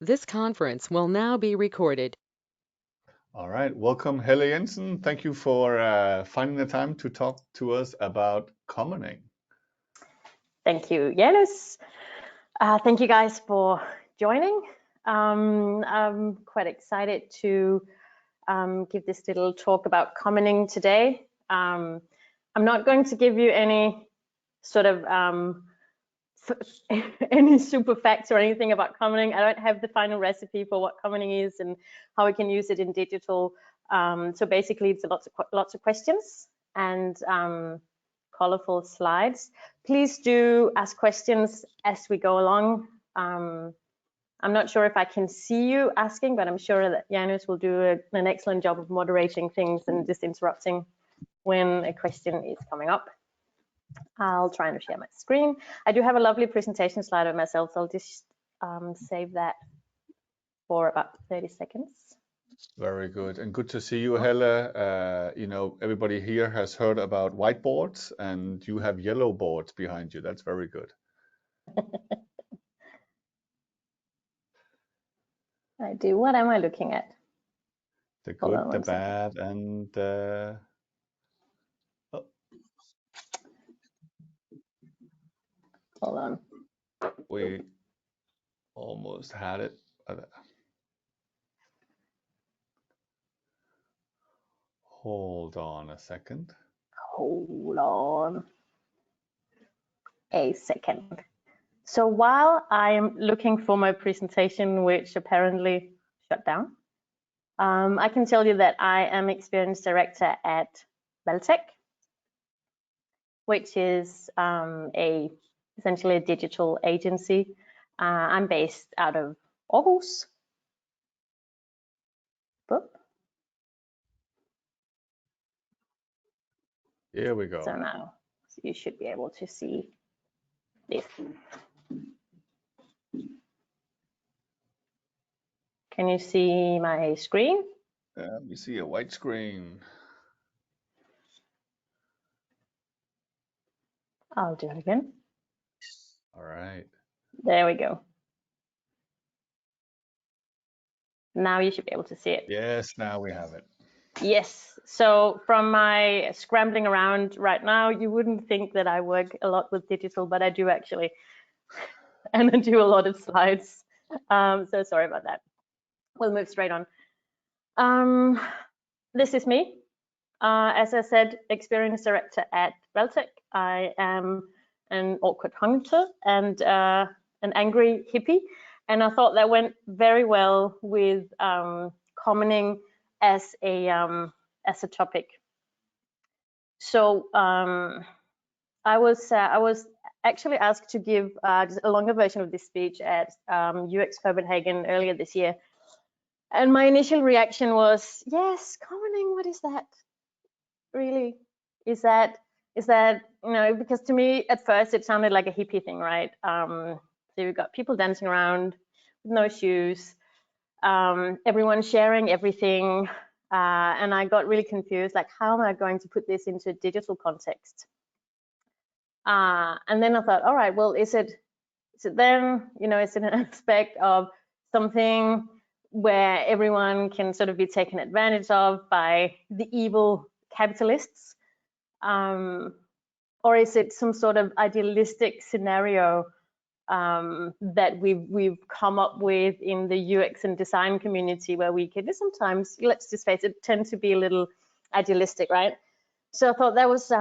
This conference will now be recorded. All right, welcome Helle Jensen. Thank you for finding the time to talk to us about commoning. Thank you, Janus. Thank you guys for joining. I'm quite excited to give this little talk about commoning today. I'm not going to give you any sort of any super facts or anything about commoning. I don't have the final recipe for what commoning is and how we can use it in digital. So basically, it's lots of questions and colorful slides. Please do ask questions as we go along. I'm not sure if I can see you asking, but I'm sure that Janus will do an excellent job of moderating things and just interrupting when a question is coming up. I'll try and share my screen. I do have a lovely presentation slide of myself, so I'll just save that for about 30 seconds. Very good, and good to see you, Helle. You know, everybody here has heard about whiteboards, and you have yellow boards behind you. That's very good. I do. What am I looking at? The good, the bad, and oh. Hold on. We almost had it. Hold on a second. Hold on a second. So while I'm looking for my presentation, which apparently shut down, I can tell you that I am Experience Director at Valtech, which is essentially a digital agency. I'm based out of Aarhus. Boop. Here we go. So now you should be able to see this. Can you see my screen? We see a white screen. I'll do it again. All right. There we go. Now you should be able to see it. Yes, now we have it. Yes, so from my scrambling around right now, you wouldn't think that I work a lot with digital, but I do actually, and I do a lot of slides. So sorry about that. We'll move straight on. This is me. As I said, Experience Director at Valtech. I am an awkward hunter and an angry hippie, and I thought that went very well with commoning as a topic. So I was actually asked to give just a longer version of this speech at UX Copenhagen earlier this year, and my initial reaction was, yes, commoning. What is that? Really? Is that you know? Because to me, at first, it sounded like a hippie thing, right? So you've got people dancing around with no shoes. Everyone sharing everything, and I got really confused, like, how am I going to put this into a digital context? And then I thought, all right, well, is it then, you know, is it an aspect of something where everyone can sort of be taken advantage of by the evil capitalists, or is it some sort of idealistic scenario that we've come up with in the UX and design community, where we can sometimes, let's just face it, tend to be a little idealistic, right? So I thought that was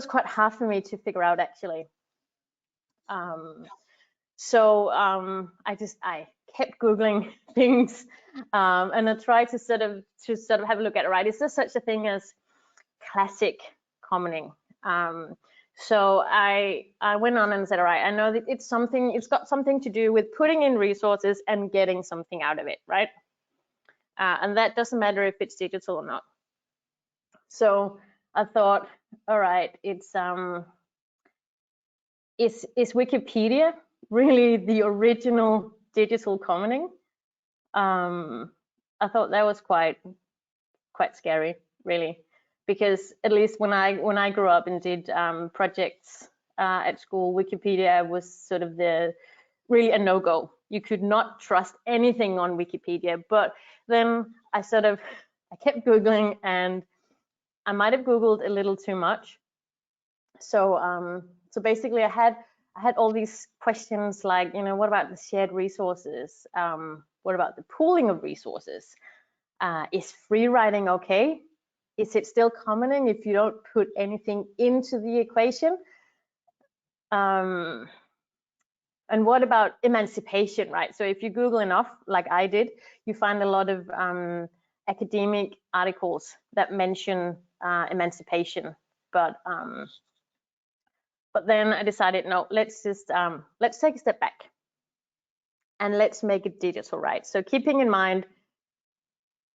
quite hard for me to figure out, actually. So I kept Googling things, and I tried to sort of have a look at it, right? Is there such a thing as classic commoning? So I went on and said, all right, I know that it's got something to do with putting in resources and getting something out of it, right? And that doesn't matter if it's digital or not. So I thought, all right, is Wikipedia really the original digital commoning? I thought that was quite scary, really, because at least when I grew up and did projects at school, Wikipedia was sort of really a no-go. you could not trust anything on Wikipedia. But then I kept Googling, and I might have Googled a little too much. So basically I had all these questions like, what about the shared resources? What about the pooling of resources? Is free writing okay? Is it still commenting if you don't put anything into the equation? And what about emancipation, right? So if you Google enough, like I did, you find a lot of academic articles that mention emancipation, but then I decided, no, let's take a step back and let's make it digital, right? So keeping in mind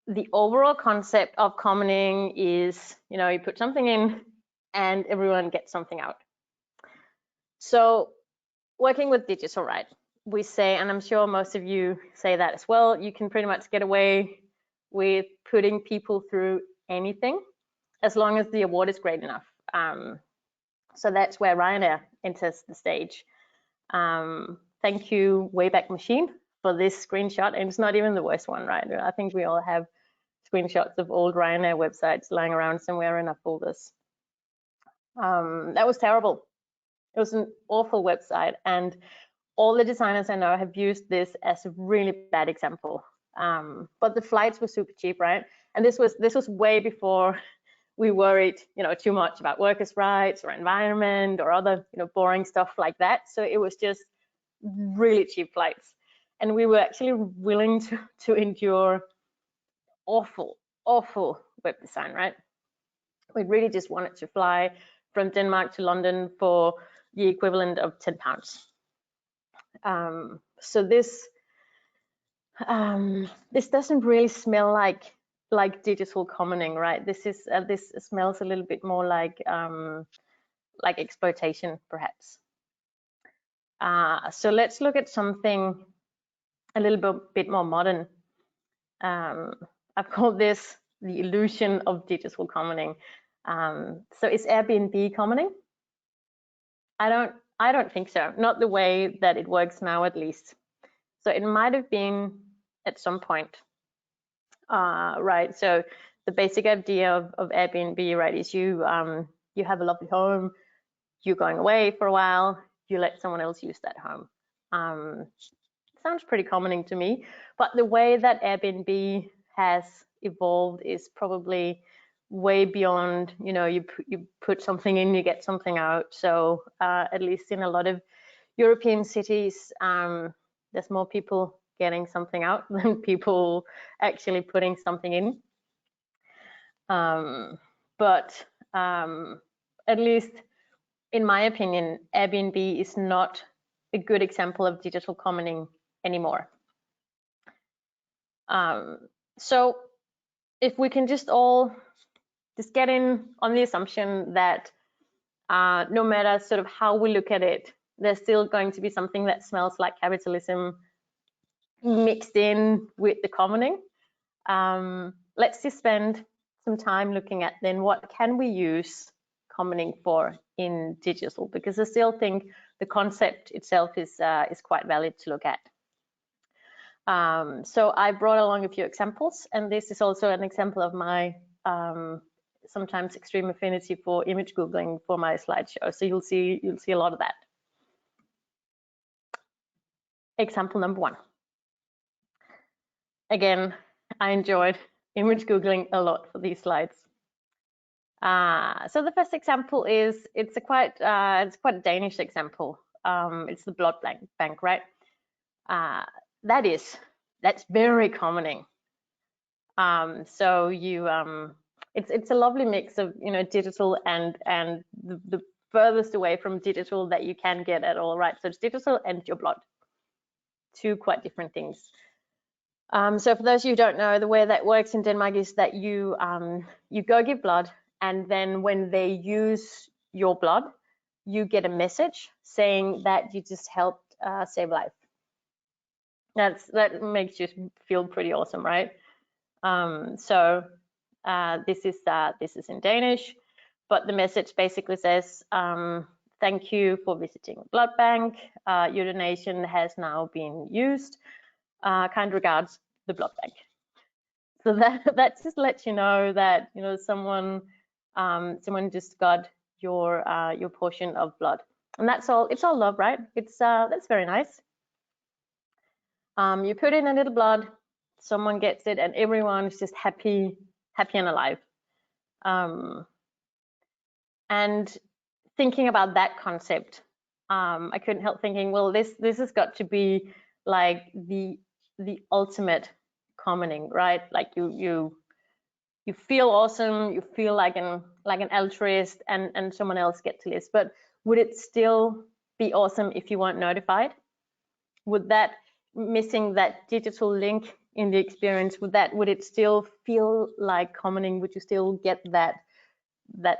the overall concept of commenting is, you put something in and everyone gets something out. So working with digital, right? We say, and I'm sure most of you say that as well, you can pretty much get away with putting people through anything as long as the award is great enough. So that's where Ryanair enters the stage. Thank you, Wayback Machine, for this screenshot. And it's not even the worst one, right? I think we all have screenshots of old Ryanair websites lying around somewhere in our folders. That was terrible. It was an awful website, and all the designers I know have used this as a really bad example. But the flights were super cheap, right? And this was way before we worried, too much about workers' rights or environment or other, boring stuff like that. So it was just really cheap flights, and we were actually willing to endure awful web design, right? We really just wanted to fly from Denmark to London for the equivalent of 10 pounds. So this doesn't really smell like digital commenting, right? This smells a little bit more like exploitation, perhaps. So let's look at something a little bit more modern. I've called this the illusion of digital commenting. So is Airbnb commenting? I don't think so. Not the way that it works now, at least. So it might have been at some point, right? So the basic idea of Airbnb, right, is you have a lovely home, you're going away for a while, you let someone else use that home. Sounds pretty commenting to me, but the way that Airbnb has evolved is probably way beyond, you put something in, you get something out. So at least in a lot of European cities, there's more people getting something out than people actually putting something in. But at least in my opinion, Airbnb is not a good example of digital commenting anymore. So if we can just all get in on the assumption that no matter sort of how we look at it, there's still going to be something that smells like capitalism mixed in with the commenting. Let's just spend some time looking at then what can we use commenting for in digital, because I still think the concept itself is quite valid to look at. So I brought along a few examples, and this is also an example of my sometimes extreme affinity for image googling for my slideshow. So you'll see a lot of that. Example number one. Again, I enjoyed image googling a lot for these slides. So the first example is it's quite a Danish example. It's the blood bank, right? That's very commenting. So it's a lovely mix of digital and the furthest away from digital that you can get at all, right? So it's digital and your blood, two quite different things. So for those of you who don't know, the way that works in Denmark is that you go give blood, and then when they use your blood, you get a message saying that you just helped save life. That makes you feel pretty awesome, right? So this is in Danish, but the message basically says, thank you for visiting the blood bank. Your donation has now been used. Kind regards, the blood bank. So that just lets you know that someone just got your portion of blood, and that's all. It's all love, right? It's that's very nice. You put in a little blood, someone gets it, and everyone's just happy and alive. And thinking about that concept, I couldn't help thinking, well, this has got to be like the ultimate commoning, right? Like you feel awesome, you feel like an altruist, and someone else gets this. But would it still be awesome if you weren't notified? Would that missing that digital link in the experience, would it still feel like commoning? Would you still get that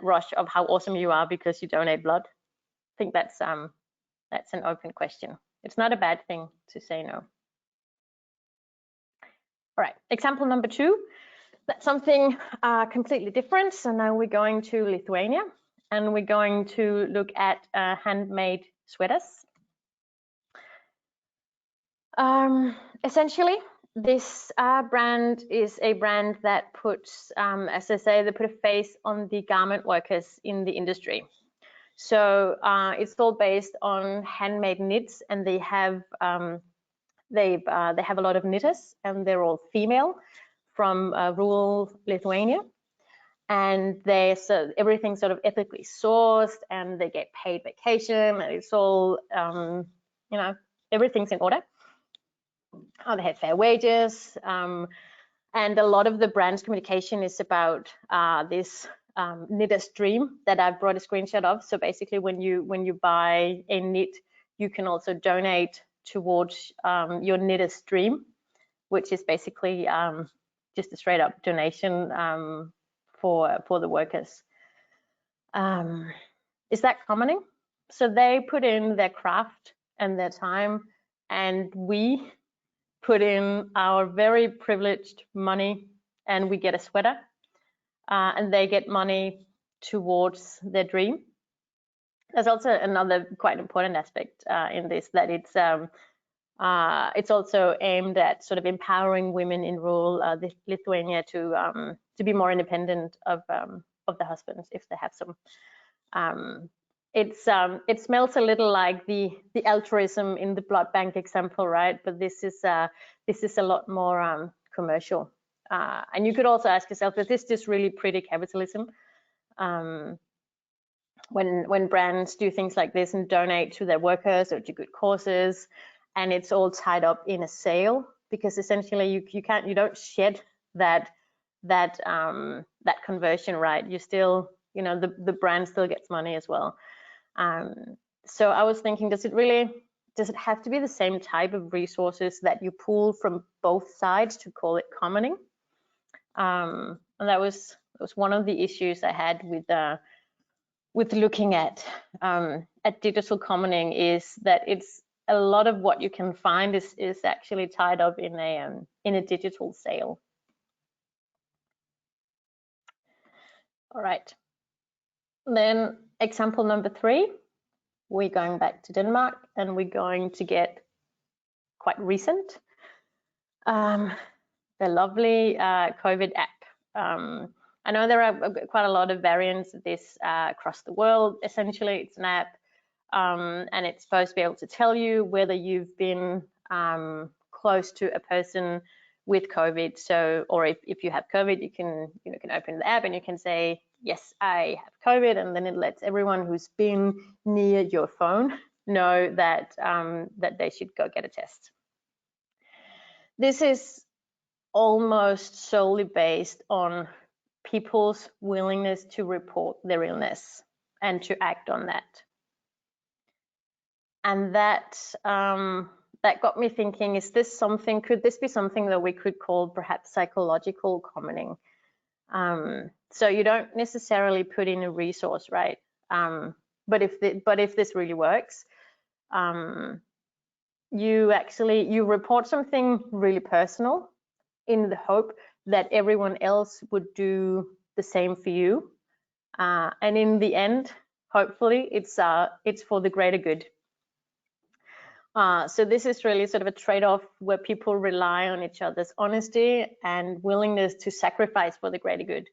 rush of how awesome you are because you donate blood? I think that's an open question. It's not a bad thing to say no. All right, example number 2. That's something completely different. So now we're going to Lithuania, and we're going to look at handmade sweaters. Essentially, this brand is a brand that puts, as I say, they put a face on the garment workers in the industry. So it's all based on handmade knits, and they have they have a lot of knitters, and they're all female from rural Lithuania, and everything's sort of ethically sourced, and they get paid vacation, and it's all everything's in order. They have fair wages, and a lot of the brand's communication is about this knitter's dream that I've brought a screenshot of. So basically, when you buy a knit, you can also donate towards your knitter's dream, which is basically just a straight up donation for the workers. Is that commoning? So they put in their craft and their time, and we put in our very privileged money, and we get a sweater, and they get money towards their dream. There's also another quite important aspect in this, that it's also aimed at sort of empowering women in rural Lithuania to be more independent of the husbands if they have some. It smells a little like the altruism in the blood bank example, right? But this is a lot more commercial. And you could also ask yourself, is this just really pretty capitalism? When brands do things like this and donate to their workers or to good causes, and it's all tied up in a sale, because essentially you don't shed that conversion, right? You still, the brand still gets money as well. So I was thinking, does it have to be the same type of resources that you pool from both sides to call it commoning? And that was one of the issues I had with looking at digital commoning, is that it's a lot of what you can find is actually tied up in a digital sale. All right. Then example number 3, we're going back to Denmark, and we're going to get quite recent. The lovely COVID app. I know there are quite a lot of variants of this across the world. Essentially, it's an app, and it's supposed to be able to tell you whether you've been close to a person with COVID. So, or if you have COVID, you can open the app and you can say, yes, I have COVID, and then it lets everyone who's been near your phone know that that they should go get a test. This is almost solely based on people's willingness to report their illness and to act on that. And that got me thinking, could this be something that we could call perhaps psychological commoning? So you don't necessarily put in a resource, right? But if this really works, you report something really personal in the hope that everyone else would do the same for you, and in the end, hopefully it's for the greater good. So this is really sort of a trade-off where people rely on each other's honesty and willingness to sacrifice for the greater good.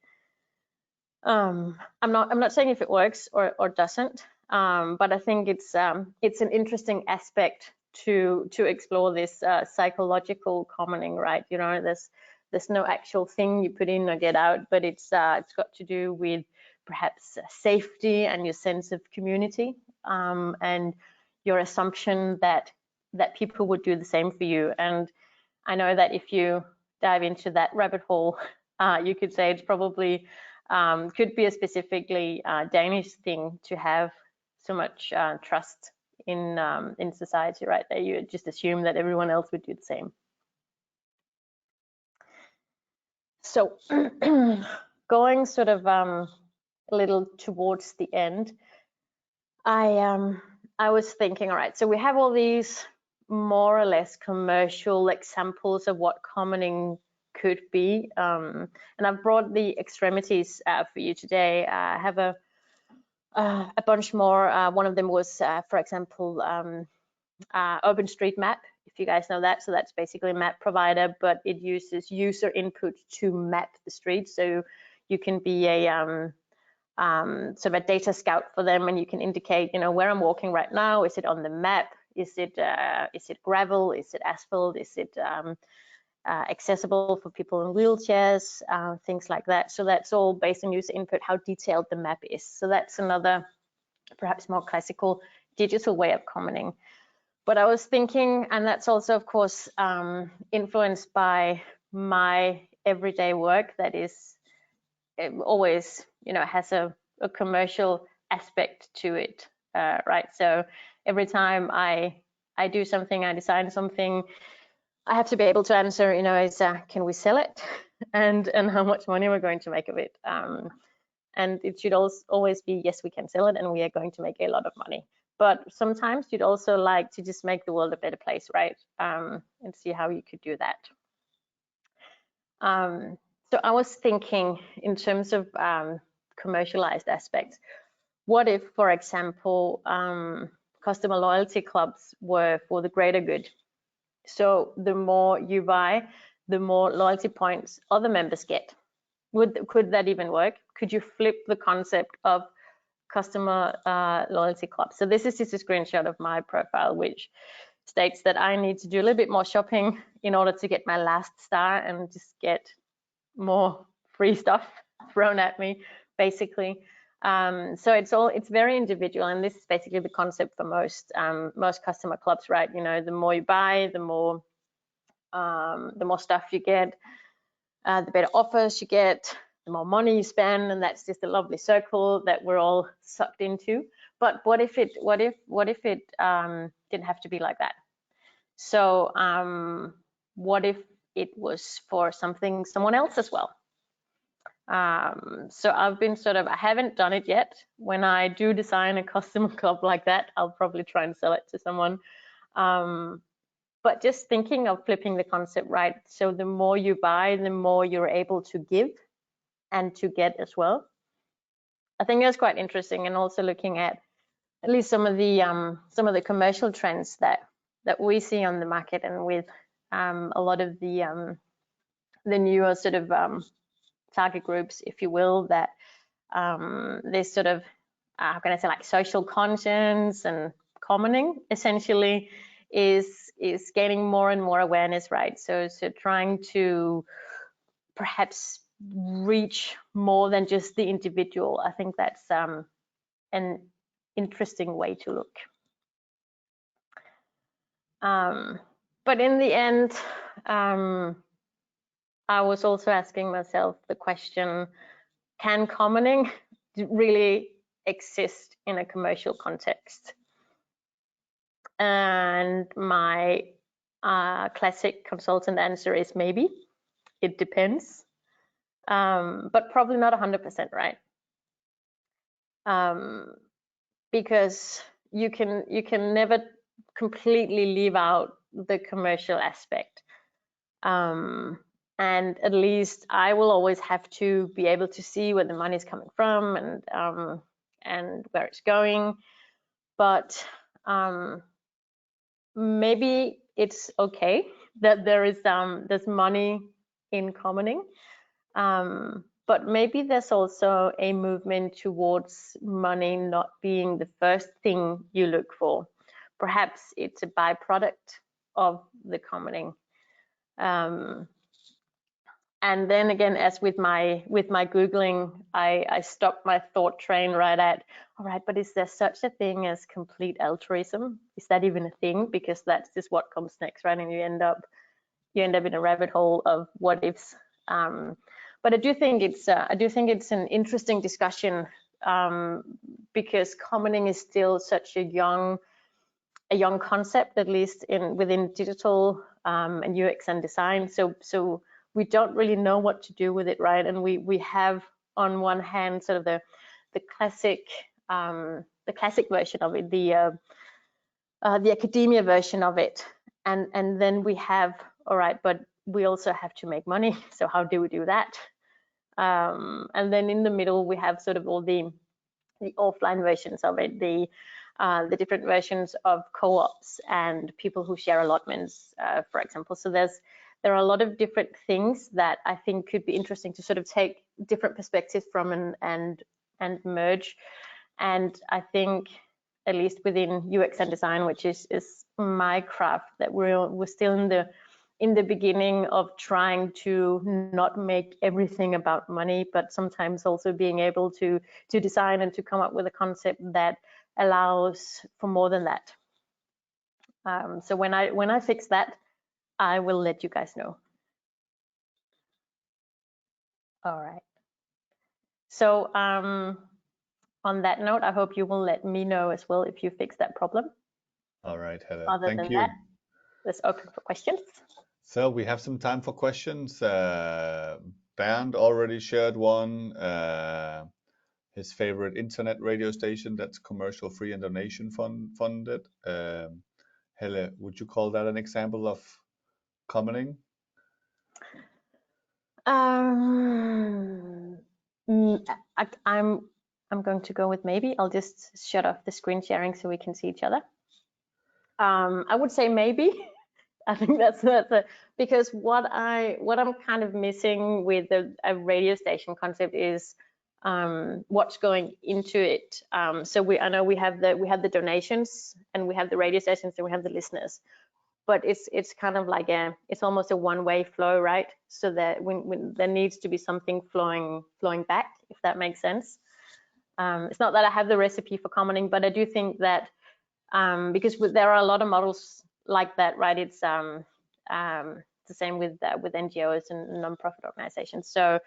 I'm not saying if it works or doesn't, but I think it's an interesting aspect to explore this psychological commoning, right? You know, there's no actual thing you put in or get out, but it's got to do with perhaps safety and your sense of community, and your assumption that people would do the same for you. And I know that if you dive into that rabbit hole, you could say it's probably could be a specifically Danish thing to have so much trust in society, right? That you just assume that everyone else would do the same. So going sort of a little towards the end, I was thinking, all right, so we have all these more or less commercial examples of what commoning could be, and I've brought the extremities for you today. I have a bunch more. One of them was, for example, OpenStreetMap, if you guys know that. So that's basically a map provider, but it uses user input to map the street. So you can be a sort of a data scout for them, and you can indicate, you know, where I'm walking right now. Is it on the map? Is it gravel? Is it asphalt? Is it accessible for people in wheelchairs? Things like that. So that's all based on user input, how detailed the map is. So that's another, perhaps more classical digital way of commoning. But I was thinking, and that's also, of course, influenced by my everyday work that is always, you know, has a commercial aspect to it, right? So every time I do something, I design something, I have to be able to answer, you know, is can we sell it, and how much money we're going to make of it, and it should always be yes, we can sell it, and we are going to make a lot of money. But sometimes you'd also like to just make the world a better place, right? And see how you could do that. So I was thinking in terms of commercialized aspects. What if, for example, customer loyalty clubs were for the greater good? So the more you buy, the more loyalty points other members get. Could that even work? Could you flip the concept of customer loyalty clubs? So this is just a screenshot of my profile, which states that I need to do a little bit more shopping in order to get my last star and just get more free stuff thrown at me, basically. So it's very individual, and this is basically the concept for most customer clubs, right? You know, the more you buy, the more stuff you get, the better offers you get, the more money you spend, and that's just a lovely circle that we're all sucked into. But what if it didn't have to be like that? So what if it was for someone else as well? So I've been I haven't done it yet. When I do design a customer club like that, I'll probably try and sell it to someone. But just thinking of flipping the concept, right? So the more you buy, the more you're able to give and to get as well. I think that's quite interesting, and also looking at least some of the commercial trends that we see on the market, and with a lot of the newer sort of target groups, if you will, that this sort of how can I say, like social conscience and commoning essentially is gaining more and more awareness, right? So trying to perhaps reach more than just the individual. I think that's an interesting way to look. But in the end, I was also asking myself the question, can commoning really exist in a commercial context? And my classic consultant answer is maybe. It depends, but probably not 100%, right? Because you can never completely leave out the commercial aspect. And at least I will always have to be able to see where the money is coming from, and and where it's going. But maybe it's okay that there's money in commoning, but maybe there's also a movement towards money not being the first thing you look for. Perhaps it's a byproduct of the commoning. And then again, as with my Googling, I stopped my thought train right at, all right, but is there such a thing as complete altruism? Is that even a thing? Because that's just what comes next, right? And you end up in a rabbit hole of what ifs. But I do think it's an interesting discussion, because commoning is still such a young concept, at least within digital and UX and design. So we don't really know what to do with it, right? And we have on one hand sort of the classic version of it, the academia version of it, and then we have, all right, but we also have to make money. So how do we do that? And then in the middle we have sort of all the offline versions of it, the different versions of co-ops and people who share allotments, for example. So there are a lot of different things that I think could be interesting to sort of take different perspectives from and merge. And I think, at least within UX and design, which is my craft, that we're still in the beginning of trying to not make everything about money, but sometimes also being able to design and to come up with a concept that allows for more than that. So when I fix that, I will let you guys know. All right. So on that note, I hope you will let me know as well if you fix that problem. All right, Helle. Thank you. That, let's open for questions. So we have some time for questions. Bernd already shared one. His favorite internet radio station that's commercial free and donation funded. Helle, would you call that an example of commoning? I'm going to go with maybe. I'll just shut off the screen sharing so we can see each other. I would say maybe. I think that's because what I'm kind of missing with a radio station concept is what's going into it. So I know we have the donations and we have the radio stations and we have the listeners, but it's kind of like it's almost a one-way flow, right? So that when there needs to be something flowing back, if that makes sense. It's not that I have the recipe for commoning, but I do think that because there are a lot of models like that, right? It's the same with NGOs and non-profit organizations. So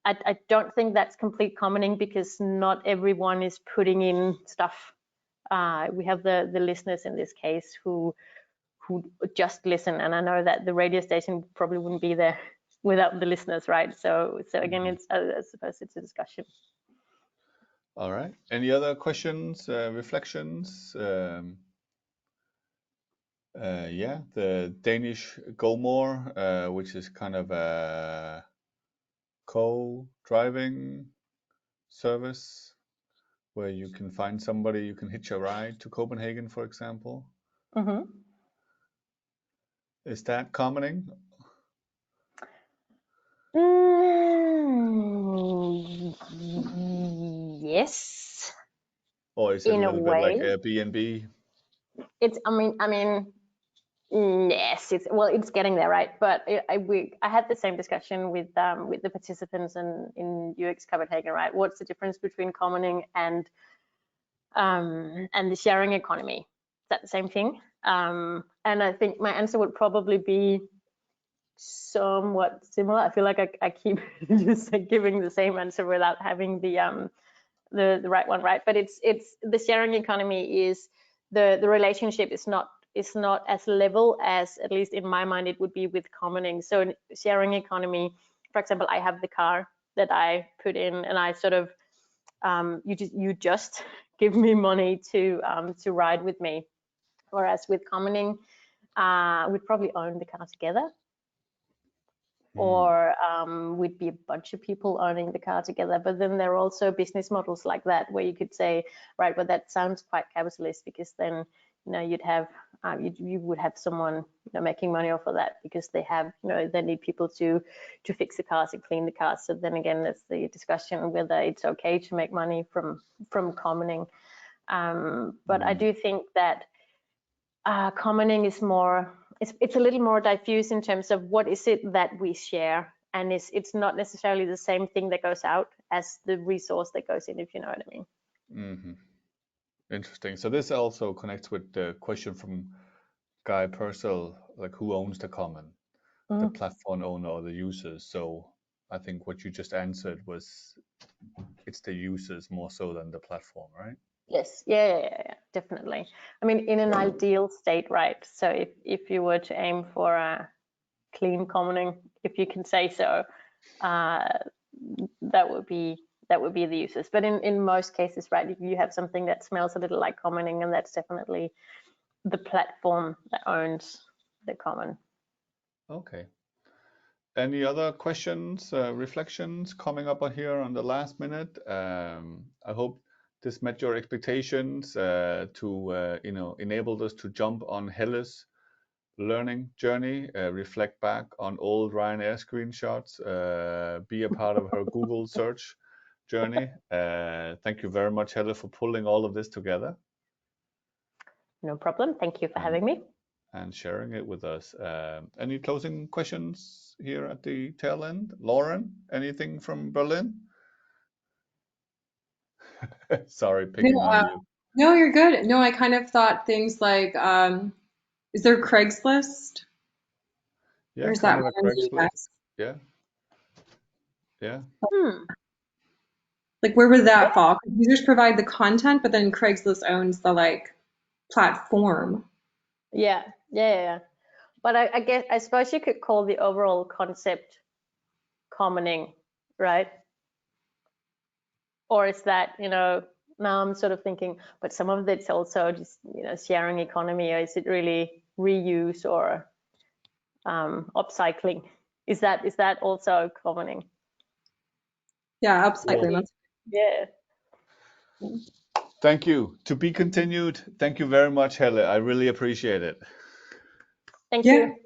I don't think that's complete commoning because not everyone is putting in stuff. We have the listeners in this case who just listen, and I know that the radio station probably wouldn't be there without the listeners, right? So again, it's I suppose it's a discussion. All right. Any other questions, reflections? Yeah, the Danish GoMore, which is kind of a co-driving service where you can find somebody you can hitch a ride to Copenhagen, for example. Mm-hmm. Is that commoning? Yes. Or is it in a little bit like Airbnb? It's. I mean. Yes, it's getting there, right? But I had the same discussion with the participants in UX Copenhagen, right? What's the difference between commoning and the sharing economy? Is that the same thing? And I think my answer would probably be somewhat similar. I feel like I keep just giving the same answer without having the right one, right? But it's the sharing economy is the relationship is not as level as, at least in my mind, it would be with commoning. So in sharing economy, for example, I have the car that I put in, and I sort of you just give me money to ride with me. Whereas with commoning, we'd probably own the car together. or we'd be a bunch of people owning the car together. But then there are also business models like that where you could say, right, well, that sounds quite capitalist, because then you'd have you would have someone making money off of that, because they have they need people to fix the cars and clean the cars. So then again, there's the discussion whether it's okay to make money from commoning. But I do think that commoning is more, it's a little more diffuse in terms of what is it that we share, and it's not necessarily the same thing that goes out as the resource that goes in, if you know what I mean. Mm-hmm. Interesting. So this also connects with the question from Guy Purcell, like who owns the common, the platform owner or the users. So I think what you just answered was it's the users more so than the platform, right? Yes, yeah, definitely. I mean, in an ideal state, right? So if you were to aim for a clean commoning, if you can say so, that would be the users. But in most cases, right, if you have something that smells a little like commoning, and that's definitely the platform that owns the common. Okay. Any other questions, reflections coming up on here on the last minute? I hope this met your expectations to enabled us to jump on Helle's learning journey, reflect back on old Ryanair screenshots, be a part of her Google search journey. Thank you very much, Helle, for pulling all of this together. No problem. Thank you for having me. And sharing it with us. Any closing questions here at the tail end? Lauren, anything from Berlin? Sorry, picking on you. No, you're good. No, I kind of thought things like, is there Craigslist? Yeah, Or is kind that of a one in the Craigslist. US? Yeah. Yeah. Like, where would that fall? 'Cause users provide the content, but then Craigslist owns the like platform. Yeah. But I suppose you could call the overall concept commoning, right? Or is that, now I'm sort of thinking, but some of it's also just, sharing economy, or is it really reuse or upcycling? Is that also commoning? Yeah, upcycling. Yeah. Thank you. To be continued. Thank you very much, Helle. I really appreciate it. Thank Yeah. you.